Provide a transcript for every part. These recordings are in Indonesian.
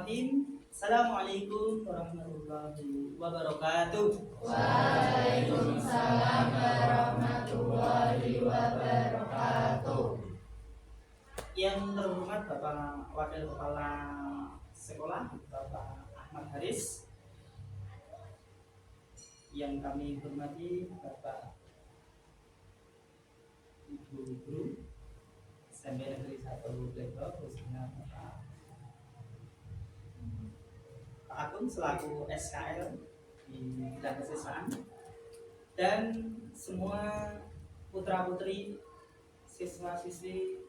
Bismillahirrahmanirrahim. Assalamualaikum warahmatullahi wabarakatuh. Waalaikumsalam warahmatullahi wabarakatuh. Yang terhormat Bapak Wakil Kepala Sekolah Bapak Ahmad Haris, yang kami hormati Bapak Ibu Guru SMP Negeri 1 Plegok, khususnya Bapak Agung selaku SKL di bidang kesiswaan, dan semua putra-putri siswa-siswi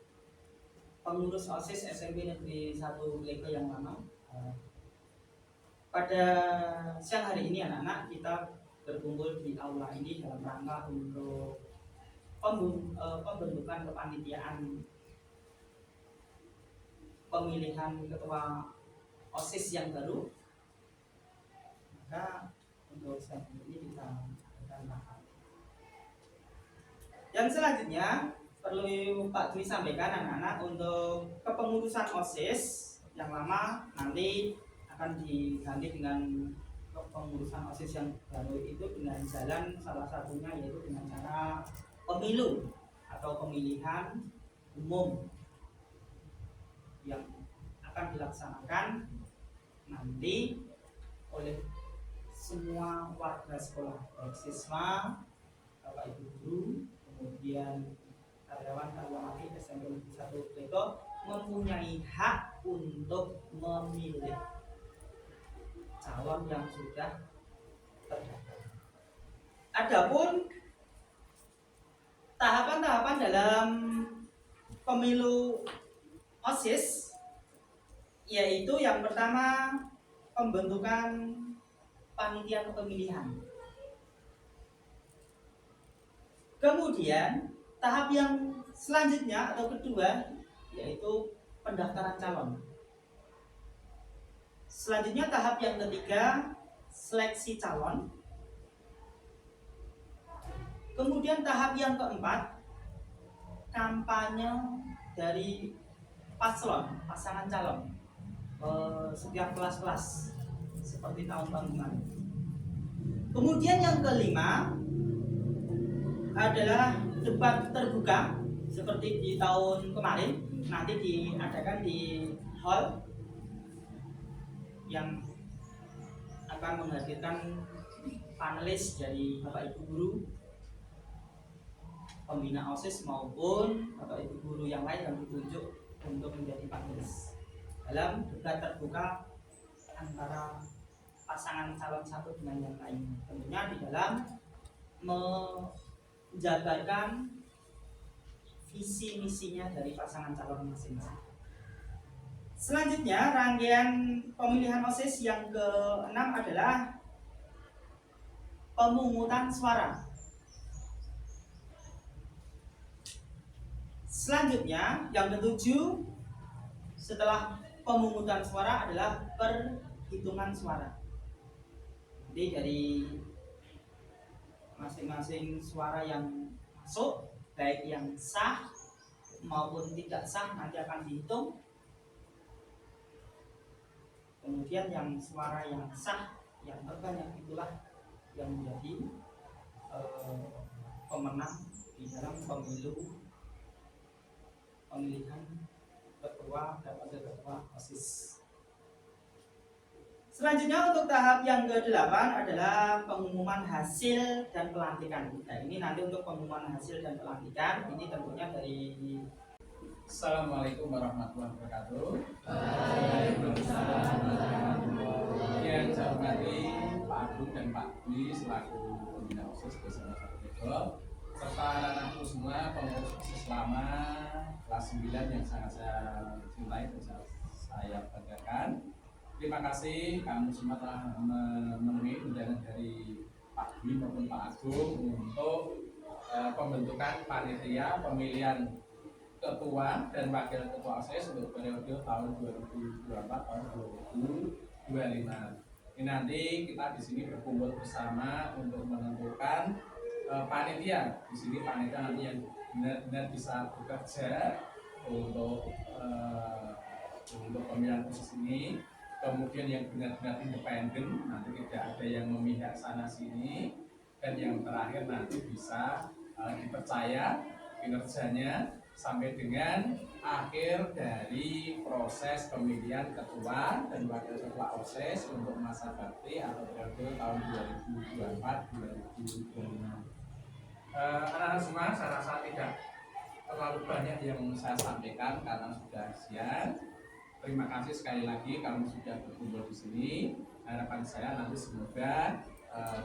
pengurus OSIS SMP Negeri 1 Plegok yang lama. Pada siang hari ini anak-anak kita berkumpul di aula ini dalam rangka untuk pembentukan kepanitiaan pemilihan ketua OSIS yang baru. Maka untuk siang ini kita akan bahas. Yang selanjutnya perlu Pak Dwi sampaikan anak-anak untuk kepengurusan OSIS yang lama nanti akan diganti dengan kepengurusan OSIS yang baru itu dengan jalan salah satunya yaitu dengan cara pemilu atau pemilihan umum yang akan dilaksanakan nanti oleh semua warga sekolah, baik siswa, Bapak Ibu guru, kemudian karyawan SMP Negeri 1 Plegok mempunyai hak untuk memilih calon yang sudah terdaftar. Adapun tahapan-tahapan dalam pemilu OSIS yaitu yang pertama pembentukan panitia pemilihan. Kemudian tahap yang selanjutnya atau kedua yaitu pendaftaran calon. Selanjutnya tahap yang ketiga seleksi calon. Kemudian tahap yang keempat kampanye dari paslon, pasangan calon setiap kelas-kelas seperti tahun-tahun kemarin. Kemudian yang kelima adalah debat terbuka seperti di tahun kemarin, nanti diadakan di hall yang akan menghadirkan panelis dari Bapak Ibu guru pembina OSIS maupun Bapak Ibu guru yang lain yang ditunjuk untuk menjadi panelis dalam debat terbuka antara pasangan calon satu dengan yang lain, tentunya di dalam menjabarkan visi misinya dari pasangan calon masing-masing. Selanjutnya rangkaian pemilihan OSIS yang ke-6 adalah pemungutan suara. Selanjutnya yang ke-7 setelah pemungutan suara adalah perhitungan suara. Jadi dari masing-masing suara yang masuk, baik yang sah maupun tidak sah nanti akan dihitung. Kemudian yang suara yang sah yang terbanyak itulah yang menjadi pemenang di dalam pemilihan ketua dan wakil ketua OSIS. Selanjutnya untuk tahap yang ke-8 adalah pengumuman hasil dan pelantikan. Nah, ini nanti untuk pengumuman hasil dan pelantikan ini tentunya dari Assalamualaikum warahmatullahi wabarakatuh. Waalaikumsalam warahmatullahi Yang saya hormati Pak Agung dan Pak Dwi selaku pembina OSIS bersama Satu Plegok, serta anak-anakku semua pengurus OSIS selama kelas 9 yang sangat saya cintai dan saya banggakan. Terima kasih kamu semua telah memenuhi undangan dari Pak Dwi maupun Pak Agung untuk pembentukan panitia pemilihan ketua dan wakil ketua OSIS untuk periode tahun 2024 tahun 2025. Ini nanti kita di sini berkumpul bersama untuk menentukan panitia. Di sini panitia nanti yang benar-benar bisa bekerja untuk pemilihan OSIS ini. kemudian yang benar-benar independen, nanti tidak ada yang memihak sana sini, dan yang terakhir nanti bisa dipercaya kinerjanya sampai dengan akhir dari proses pemilihan ketua dan wakil ketua OSIS untuk masa bakti atau periode tahun 2024-2025. Anak-anak semua, saya rasa tidak terlalu banyak yang saya sampaikan karena sudah siang. Terima kasih sekali lagi kamu sudah berkumpul di sini. Harapan saya nanti semoga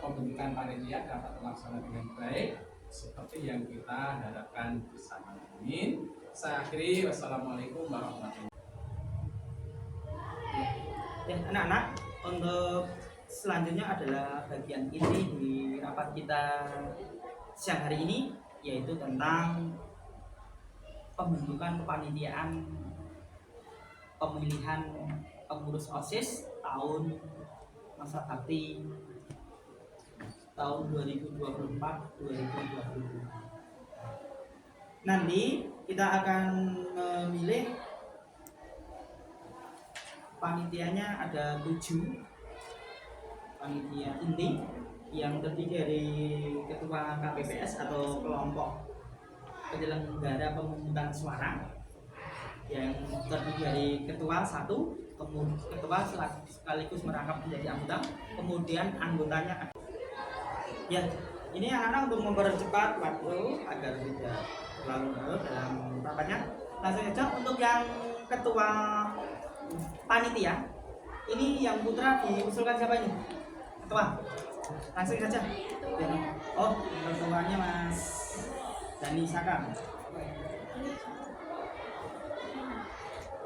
pembentukan panitia dapat terlaksana dengan baik seperti yang kita harapkan bersama. Amin. Saya akhiri. Wassalamualaikum warahmatullahi wabarakatuh. Ya, anak-anak, untuk selanjutnya adalah bagian inti di rapat kita siang hari ini, yaitu tentang pembentukan kepanitiaan pemilihan pengurus OSIS tahun masa bakti tahun 2024-2025. Nanti kita akan memilih panitianya, ada 7 panitia inti yang terdiri dari ketua KPPS atau kelompok penyelenggara pemungutan suara, yang terdiri dari ketua 1, ketua sekaligus merangkap menjadi anggota, kemudian anggotanya. Ya, ini anak-anak untuk mempercepat waktu agar tidak terlalu larut dalam rapatnya, langsung saja untuk yang ketua panitia. Ini yang putra diusulkan siapa ini? Ketua. Langsung saja. Oh, ketuanya Mas Dani Saka.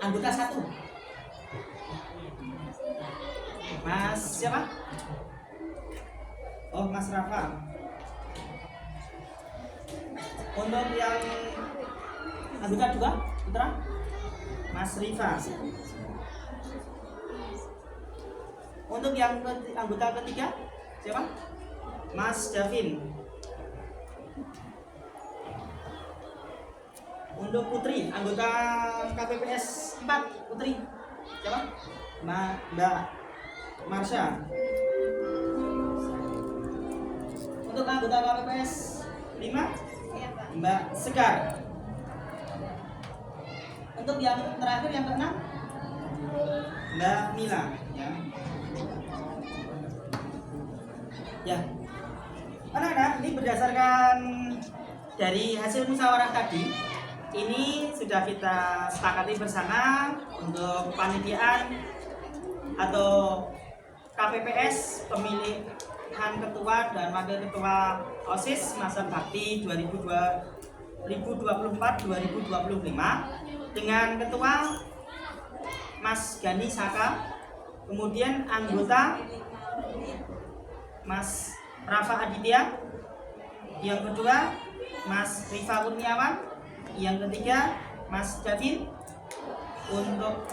Anggota 1. Mas siapa? Oh, Mas Rafa. Untuk yang anggota 2, putra Mas Rifa. Untuk yang anggota ketiga siapa? Mas Davin. Untuk putri, anggota KPPS 4, putri siapa? Mbak Marsha. Untuk anggota KPPS 5, Mbak Sekar. Untuk yang terakhir, yang ke-6, Mbak Mila. Ya, anak-anak, ini berdasarkan dari hasil musyawarah tadi, ini sudah kita sepakati bersama untuk panitiaan atau KPPS pemilihan ketua dan wakil ketua OSIS masa bakti 2024-2025 dengan ketua Mas Gani Saka, kemudian anggota Mas Rafa Aditya, yang kedua Mas Rifa Kurniawan, yang ketiga Mas Davin, untuk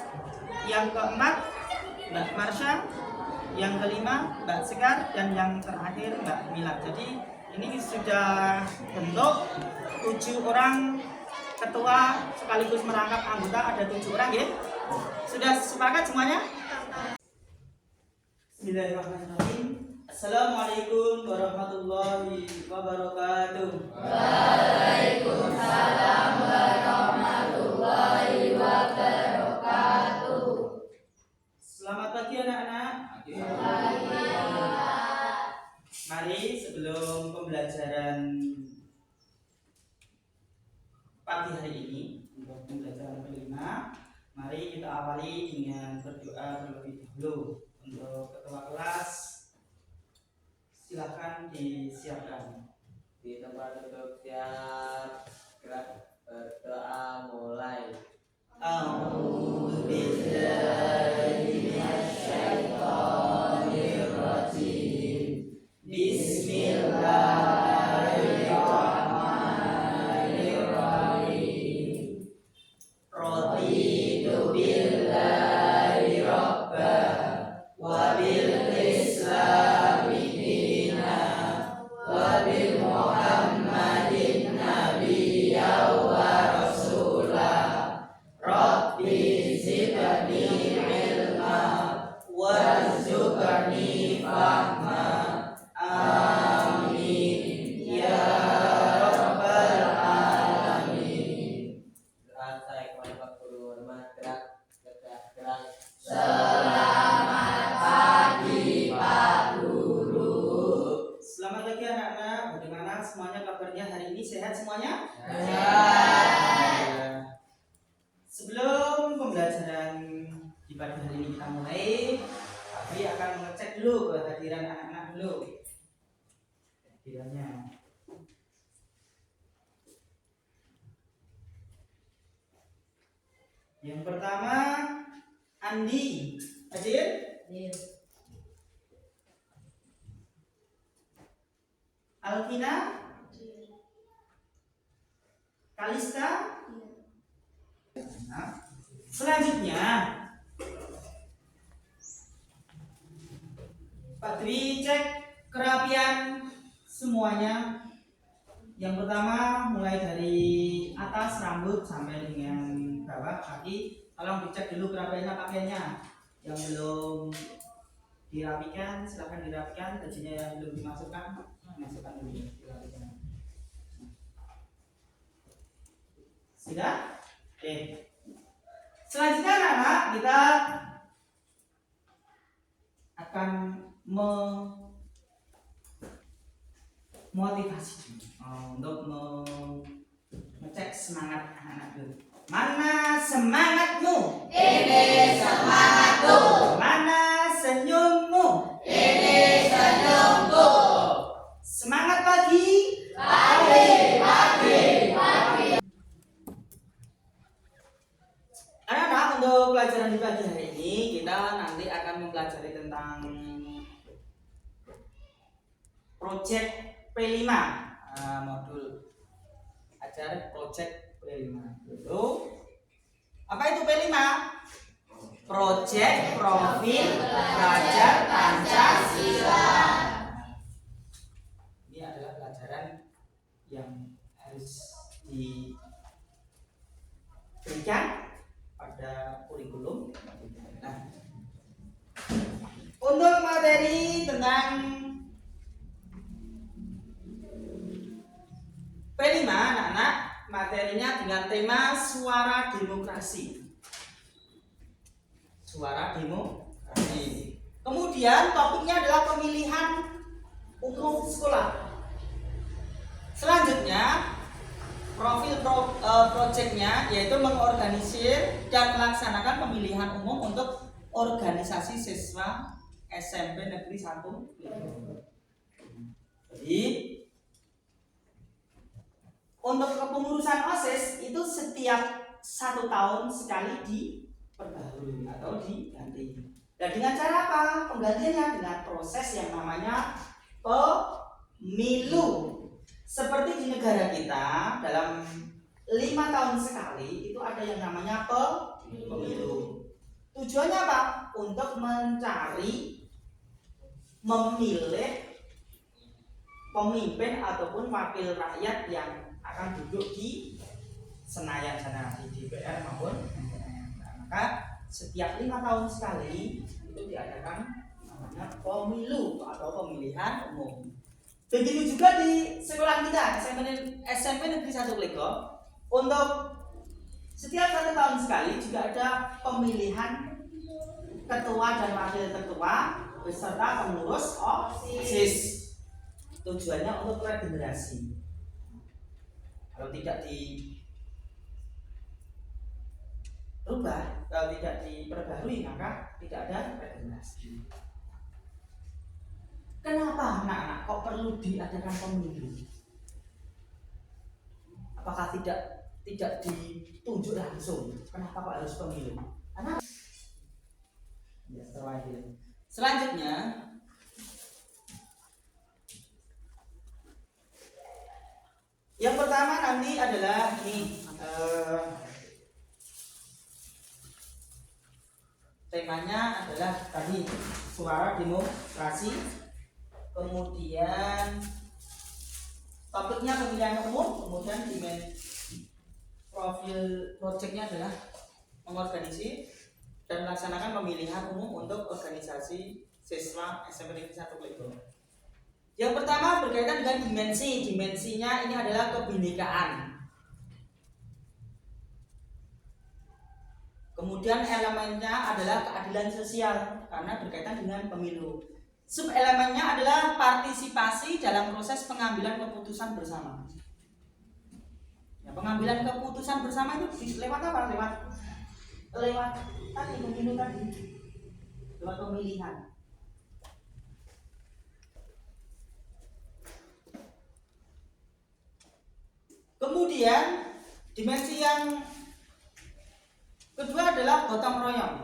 yang keempat Mbak Marsha, yang kelima Mbak Sekar, dan yang terakhir Mbak Mila. Jadi ini sudah bentuk 7 orang ketua sekaligus merangkap anggota, ada 7 orang ya. Sudah sepakat semuanya? Bismillahirrahmanirrahim. Assalamualaikum warahmatullahi wabarakatuh. Waalaikumsalam warahmatullahi wabarakatuh. Selamat pagi anak-anak. Mari sebelum pembelajaran pagi hari ini, untuk pembelajaran kelima, mari kita awali dengan berdoa terlebih dahulu. Untuk ketua kelas, silahkan disiapkan. Di tempat duduk siap, gerak berdoa mulai. A'udzubillahiminasyaitonirrajim. Bismillahirrahmanirrahim. Raditu billahi rabba wa bil islami dina wa bil muhammadin semuanya? Ya. Sebelum pembelajaran di pagi hari ini kita mulai, Abi akan mengecek dulu kehadiran anak-anak dulu. Kehadirannya. Yang pertama, Andi. Hadir? Alvina? Kalista? Nah, selanjutnya Pak Dwi cek kerapian semuanya. Yang pertama mulai dari atas rambut sampai dengan bawah kaki, tolong dicek dulu kerapiannya pakaiannya. Yang belum dirapikan silahkan dirapikan, bajunya yang belum dimasukkan masukkan dulu dirapikan. Sudah? Oke. Selanjutnya anak-anak kita akan memotivasi untuk mengecek semangat anak-anak dulu. Mana semangatmu? Ini semangatku. Mana senyummu? Ini senyumku. Semangat pagi. Pagi. Anak-anak, untuk pelajaran di pagi hari ini kita nanti akan mempelajari tentang project P5, modul ajar project P5. Dulu apa itu P5? Project Profil Pelajar Pancasila. Ini adalah pelajaran yang harus diberikan pada kurikulum. Nah, untuk materi tentang P5 anak-anak, materinya dengan tema suara demokrasi. Suara demokrasi. Kemudian topiknya adalah pemilihan umum sekolah. Selanjutnya profil projectnya yaitu mengorganisir dan melaksanakan pemilihan umum untuk organisasi siswa SMP Negeri 1. Jadi untuk kepengurusan OSIS itu setiap 1 tahun sekali diperbarui atau diganti. Dan dengan cara apa? Penggantiannya dengan proses yang namanya pemilu. Seperti di negara kita dalam 5 tahun sekali itu ada yang namanya pemilu. Tujuannya apa? Untuk mencari, memilih pemimpin ataupun wakil rakyat yang akan duduk di Senayan sana, di DPR maupun MPR. Nah, maka setiap 5 tahun sekali itu diadakan namanya pemilu atau pemilihan umum. Begitu juga di sekolah kita SMP Negeri 1 Klego, untuk setiap 1 tahun sekali juga ada pemilihan ketua dan wakil ketua beserta pengurus OSIS. Tujuannya untuk regenerasi. Kalau tidak dirubah, kalau tidak diperbarui maka tidak ada regenerasi. Kenapa anak-anak kok perlu diadakan pemilu? Apakah tidak ditunjuk langsung? Kenapa kok harus pemilu? Karena ya, selanjutnya yang pertama nanti adalah ini temanya adalah tadi suara demokrasi. Kemudian topiknya pemilihan umum, kemudian profil projectnya adalah mengorganisir dan melaksanakan pemilihan umum untuk organisasi siswa SMP Negeri 1 Klego. Yang pertama berkaitan dengan dimensinya ini adalah kebinekaan. Kemudian elemennya adalah keadilan sosial karena berkaitan dengan pemilu. Subelemennya adalah partisipasi dalam proses pengambilan keputusan bersama. Ya, pengambilan keputusan bersama itu lewat apa? Lewat tadi pemilu tadi, lewat pemilihan. Kemudian dimensi yang kedua adalah gotong royong.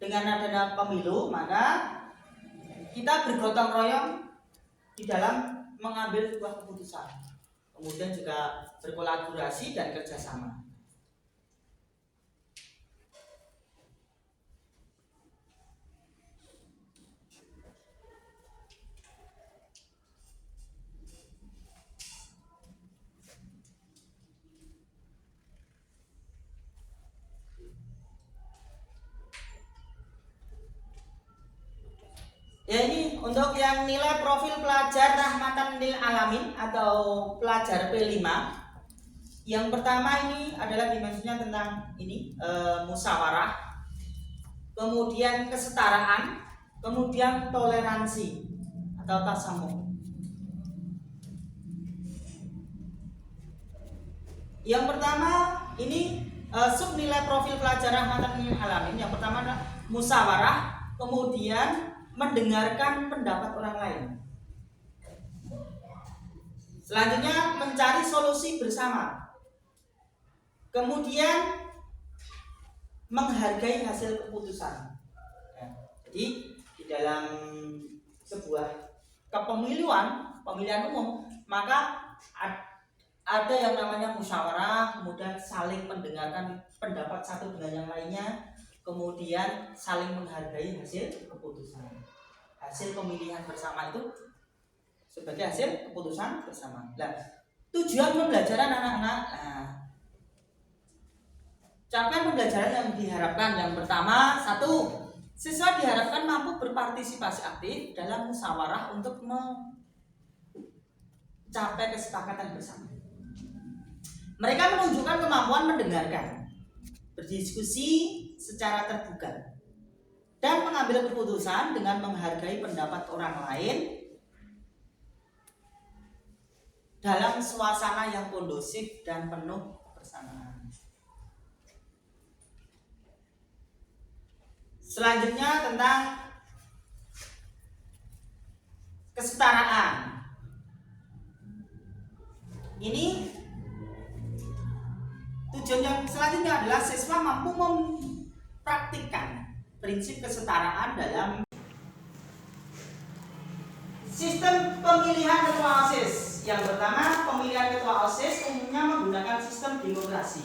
Dengan adanya pemilu, maka kita bergotong royong di dalam mengambil sebuah keputusan. Kemudian juga berkolaborasi dan kerjasama. Ya, ini untuk yang nilai profil pelajar rahmatan lil alamin atau pelajar P5. Yang pertama ini adalah dimensinya tentang ini musyawarah, kemudian kesetaraan, kemudian toleransi atau tasamuh. Yang pertama ini sub nilai profil pelajar rahmatan lil alamin. Yang pertama adalah musyawarah, kemudian mendengarkan pendapat orang lain. Selanjutnya mencari solusi bersama. Kemudian menghargai hasil keputusan. Ya, jadi di dalam sebuah pemilihan umum, maka ada yang namanya musyawarah, kemudian saling mendengarkan pendapat satu dengan yang lainnya, kemudian saling menghargai hasil keputusan. Hasil pemilihan bersama itu sebagai hasil keputusan bersama. Nah, tujuan pembelajaran anak-anak, capaian pembelajaran yang diharapkan yang pertama, satu, siswa diharapkan mampu berpartisipasi aktif dalam musyawarah untuk mencapai kesepakatan bersama. Mereka menunjukkan kemampuan mendengarkan, berdiskusi secara terbuka, dan mengambil keputusan dengan menghargai pendapat orang lain dalam suasana yang kondusif dan penuh kebersamaan. Selanjutnya tentang kesetaraan. Ini tujuan yang selanjutnya adalah siswa mampu mempraktikkan prinsip kesetaraan dalam sistem pemilihan ketua OSIS. Yang pertama, pemilihan ketua OSIS umumnya menggunakan sistem demokrasi,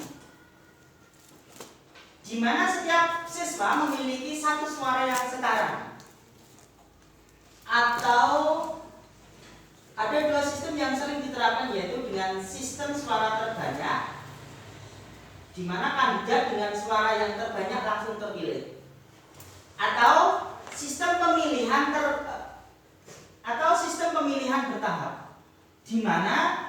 di mana setiap siswa memiliki satu suara yang setara. Atau ada dua sistem yang sering diterapkan, yaitu dengan sistem suara terbanyak, di mana kandidat dengan suara yang terbanyak langsung terpilih, atau sistem pemilihan bertahap, di mana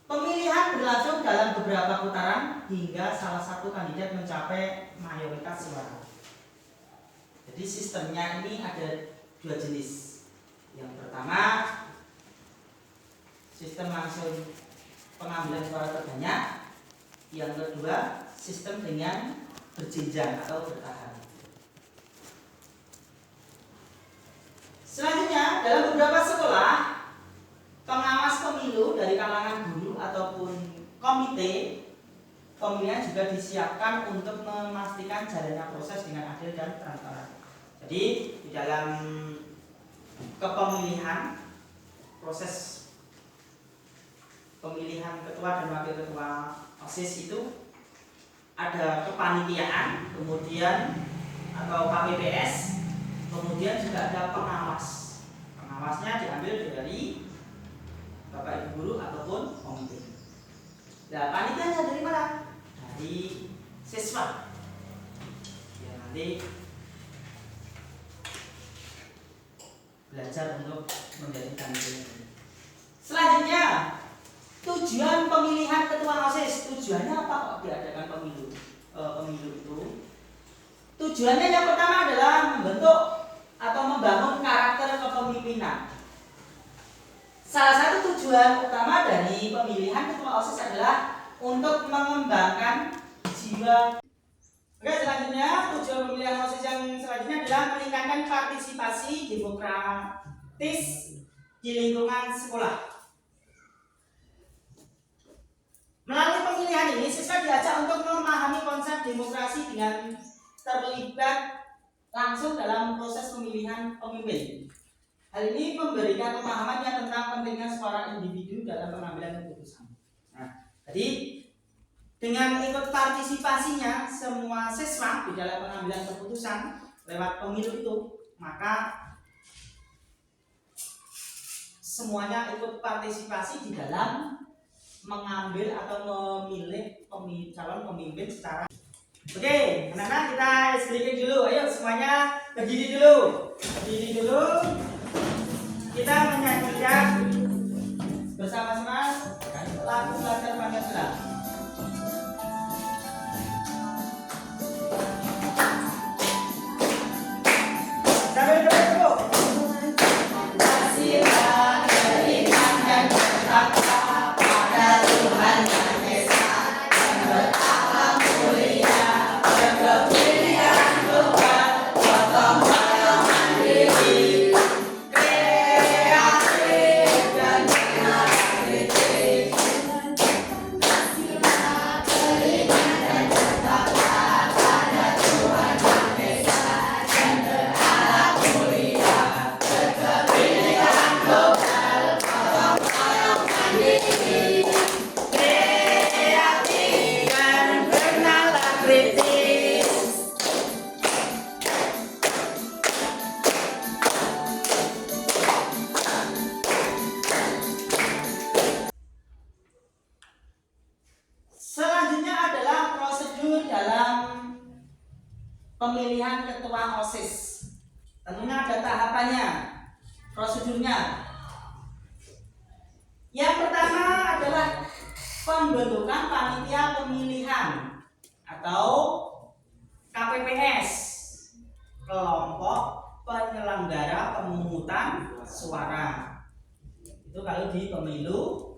pemilihan berlangsung dalam beberapa putaran hingga salah satu kandidat mencapai mayoritas suara. Jadi sistemnya ini ada dua jenis. Yang pertama, sistem langsung pengambilan suara terbanyak. Yang kedua, sistem dengan berjenjang atau bertahap. Selanjutnya, dalam beberapa sekolah, pengawas pemilu dari kalangan guru ataupun komite pemilihan juga disiapkan untuk memastikan jalannya proses dengan adil dan transparan. Jadi di dalam kepemilihan, proses pemilihan ketua dan wakil ketua OSIS itu ada kepanitiaan, kemudian atau KPPS, kemudian juga ada pengawas. Pengawasnya diambil dari Bapak Ibu guru ataupun komite. Nah, panitianya dari mana? Dari siswa. Ya, nanti belajar untuk menjadi panitia. Selanjutnya, tujuan pemilihan ketua OSIS. Tujuannya apa kok diadakan pemilu itu? Tujuannya yang pertama adalah membentuk atau membangun karakter kepemimpinan. Salah satu tujuan utama dari pemilihan ketua OSIS adalah untuk mengembangkan jiwa. Oke, selanjutnya tujuan pemilihan OSIS yang selanjutnya adalah meningkatkan partisipasi demokratis di lingkungan sekolah. Melalui pemilihan ini, siswa diajak untuk memahami konsep demokrasi dengan terlibat langsung dalam proses pemilihan pemimpin. Hal ini memberikan pemahamannya tentang pentingnya suara individu dalam pengambilan keputusan. Nah, jadi dengan ikut partisipasinya semua siswa di dalam pengambilan keputusan lewat pemilu itu, maka semuanya ikut partisipasi di dalam mengambil atau memilih calon pemimpin secara. Oke, anak-anak kita sedikit dulu. Ayo semuanya berdiri dulu. Berdiri dulu. Kita menyanyikan bersama-sama lagu Belajar Pancasila. Sambil duduk. Pancasila beriman dan bertakwa pada Tuhan Yang Esa, yang berakhlak mulia, berkepentingan global, gotong royong mandiri, kreatif dan kritis. Pancasila beriman dan bertakwa pada Tuhan Yang Esa, yang berakhlak mulia, berkepentingan global, gotong royong mandiri, kreatif dan bernalar kritis. Selanjutnya adalah prosedur dalam pemilihan ketua OSIS. Tentunya ada tahapannya, prosedurnya. Yang pertama adalah pembentukan panitia pemilihan atau KPPS, kelompok penyelenggara pemungutan suara. Itu kalau di pemilu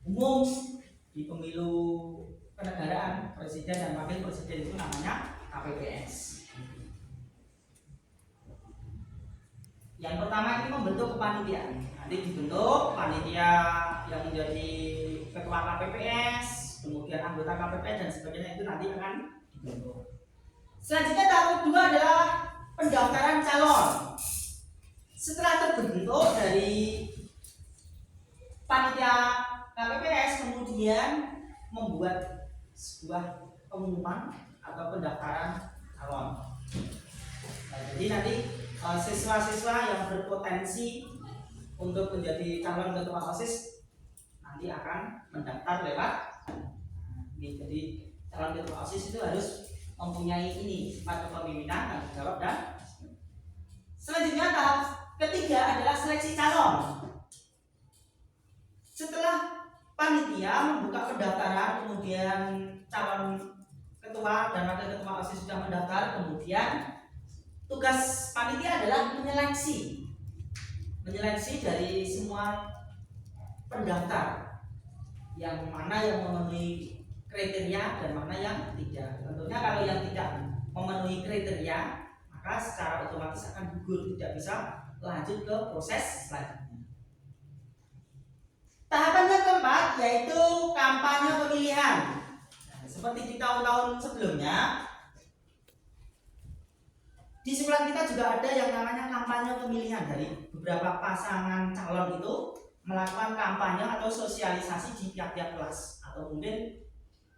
umum, di pemilu kenegaraan presiden dan wakil presiden itu namanya KPPS. Yang pertama ini membentuk kepanitiaan. Nanti dibentuk panitia yang menjadi ketua KPPS, kemudian anggota KPPS dan sebagainya itu nanti akan dibentuk. Selanjutnya tahap kedua adalah pendaftaran calon. Setelah terbentuk dari panitia KPPS, kemudian membuat sebuah pengumuman atau pendaftaran calon. Nah, jadi nanti siswa-siswa yang berpotensi untuk menjadi calon ketua OSIS nanti akan mendaftar lewat ini. Jadi calon ketua OSIS itu harus mempunyai ini sifat kepemimpinan, tanggung jawab dan selanjutnya tahap ketiga adalah seleksi calon. Setelah panitia membuka pendaftaran, kemudian calon ketua dan wakil ketua OSIS sudah mendaftar, kemudian tugas panitia adalah menyeleksi dari semua pendaftar yang mana yang memenuhi kriteria dan mana yang tidak. Tentunya kalau yang tidak memenuhi kriteria, maka secara otomatis akan gugur, tidak bisa lanjut ke proses selanjutnya. Tahapan yang keempat yaitu kampanye pemilihan. Nah, seperti di tahun-tahun sebelumnya, di sekolah kita juga ada yang namanya kampanye pemilihan. Dari beberapa pasangan calon itu melakukan kampanye atau sosialisasi di tiap-tiap kelas atau mungkin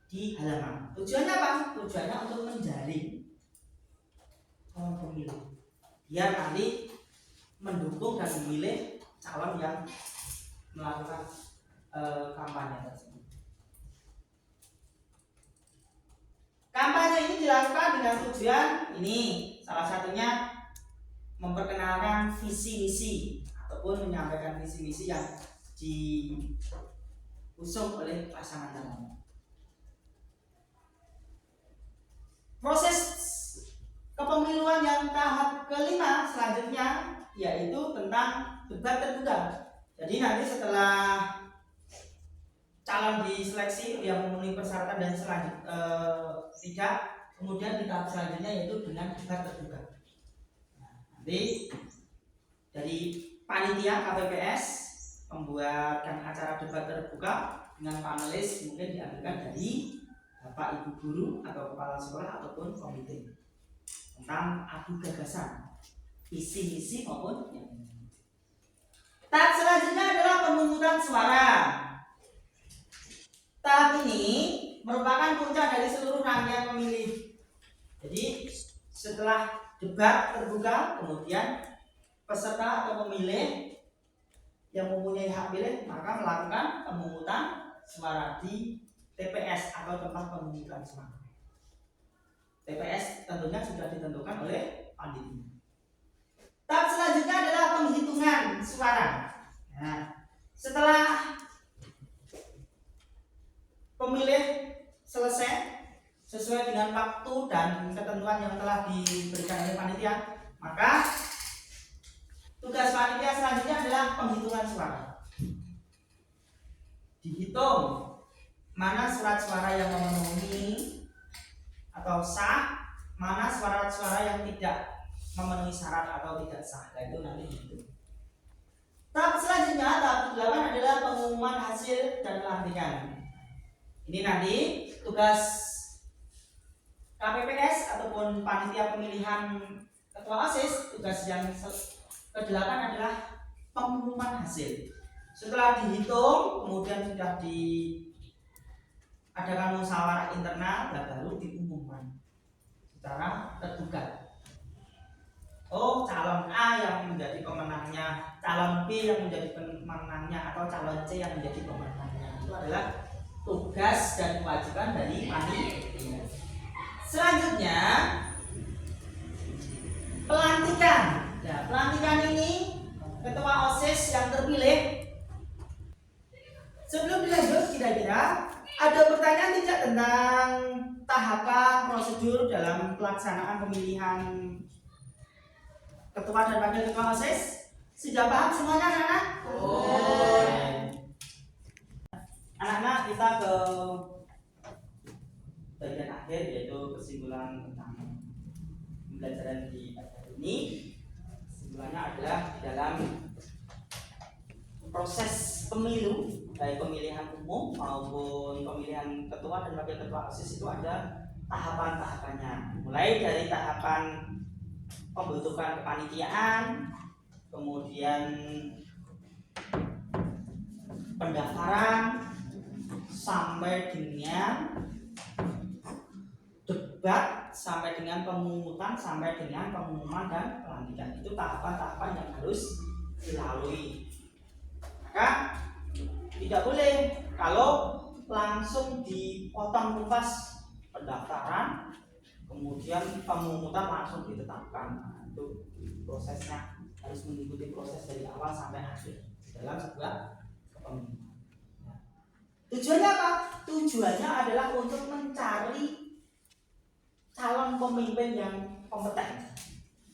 di halaman. Tujuannya apa? Tujuannya untuk menjaring calon pemilih biar nanti mendukung dan memilih calon yang melakukan kampanye tersebut. Kampanye ini dilakukan dengan tujuan ini, salah satunya memperkenalkan visi misi ataupun menyampaikan visi misi yang diusung oleh pasangan calon. Proses kepemiluan yang tahap kelima selanjutnya yaitu tentang debat terbuka. Jadi nanti setelah calon diseleksi yang memenuhi persyaratan dan tidak, kemudian di tahap selanjutnya yaitu dengan debat terbuka. Nah, nanti dari panitia KPPS membuatkan acara debat terbuka dengan panelis, mungkin diambilkan dari Bapak Ibu guru atau kepala sekolah ataupun komite tentang adu gagasan, visi misi maupun yang lain. Tahap selanjutnya adalah pemungutan suara. Tahap ini merupakan puncak dari seluruh rangkaian pemilih. Jadi setelah debat terbuka, kemudian peserta atau pemilih yang mempunyai hak pilih maka melakukan pemungutan suara di TPS atau tempat pemungutan suara. TPS tentunya sudah ditentukan oleh panitia. Tahap selanjutnya adalah penghitungan suara. Nah, setelah pemilih selesai sesuai dengan waktu dan ketentuan yang telah diberikan oleh panitia, maka tugas panitia selanjutnya adalah penghitungan suara. Dihitung mana surat suara yang memenuhi atau sah, mana suara-suara yang tidak memenuhi syarat atau tidak sah. Nah, itu nanti dihitung. Tahap selanjutnya, tahap 8 adalah pengumuman hasil dan pelantikan. Ini nanti tugas KPPS ataupun panitia pemilihan ketua OSIS, tugas yang ke-8 adalah pengumuman hasil. Setelah dihitung, kemudian sudah diadakan musyawarah internal, baru diumumkan secara terbuka. Oh, calon A yang menjadi pemenangnya, calon B yang menjadi pemenangnya, atau calon C yang menjadi pemenangnya. Itu adalah tugas dan kewajiban dari panitia. Selanjutnya pelantikan. Ya, pelantikan ini ketua OSIS yang terpilih. Sebelum dilanjut, kira-kira ada pertanyaan tidak tentang tahapan prosedur dalam pelaksanaan pemilihan ketua dan wakil ketua OSIS? Sudah paham semuanya, anak-anak? Anak-anak, kita ke bagian akhir, yaitu kesimpulan tentang pembelajaran di pelajaran ini. Kesimpulannya adalah di dalam proses pemilu, baik pemilihan umum maupun pemilihan ketua dan wakil ketua OSIS, itu ada tahapan-tahapannya. Mulai dari tahapan pembentukan kepanitiaan, kemudian pendaftaran, sampai dengan debat, sampai dengan pemungutan, sampai dengan pengumuman dan pelantikan. Itu tahapan-tahapan yang harus dilalui. Maka tidak boleh kalau langsung dipotong tuntas pendaftaran, kemudian pemungutan langsung ditetapkan. Nah, itu prosesnya harus mengikuti proses dari awal sampai akhir dalam sebuah kepemimpinan. Tujuannya apa? Tujuannya adalah untuk mencari calon pemimpin yang kompeten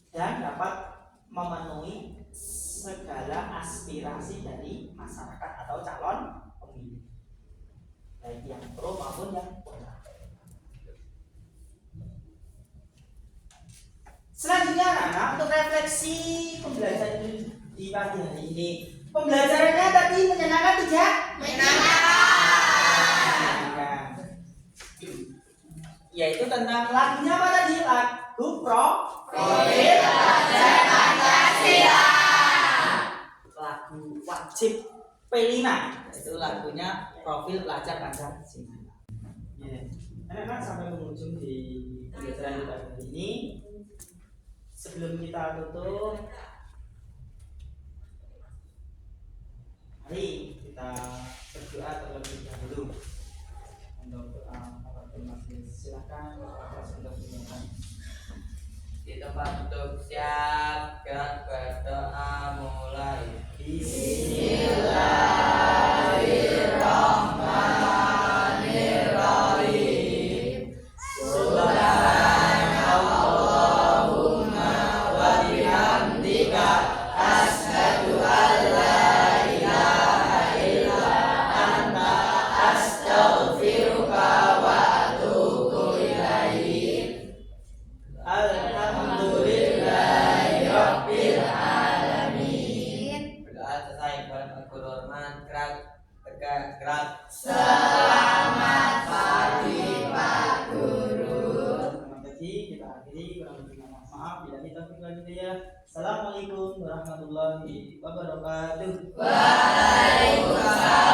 dan dapat memenuhi segala aspirasi dari masyarakat atau calon pemilih, baik yang pro maupun yang kontra. Selanjutnya, anak-anak, untuk refleksi pembelajaran di pagi hari ini. Pembelajarannya tadi menyenangkan tidak? Menyenangkan. Yaitu tentang lagunya apa tadi? Lagu Profil Pelajar Pancasila. Lagu wajib P5. Itu lagunya Profil Pelajar Pancasila. Anak-anak, sampai penghujung di pembelajaran kita hari ini. Sebelum kita tutup, mari kita berdoa terlebih dahulu. Untuk doa silakan untuk dimulai. Di tempat duduk siap, gerak berdoa mulai. Bismillahirrahmanirrahim. Subhanallahumma wa bihamdika asyhadu an la ilaha selesai kepada Pak Guru Hormat. Gerak, gerak. Selamat pagi Pak Guru. Selamat pagi, kita akhiri kurang lebih maaf bila kita ya. Assalamualaikum warahmatullahi wabarakatuh. Waalaikumsalam.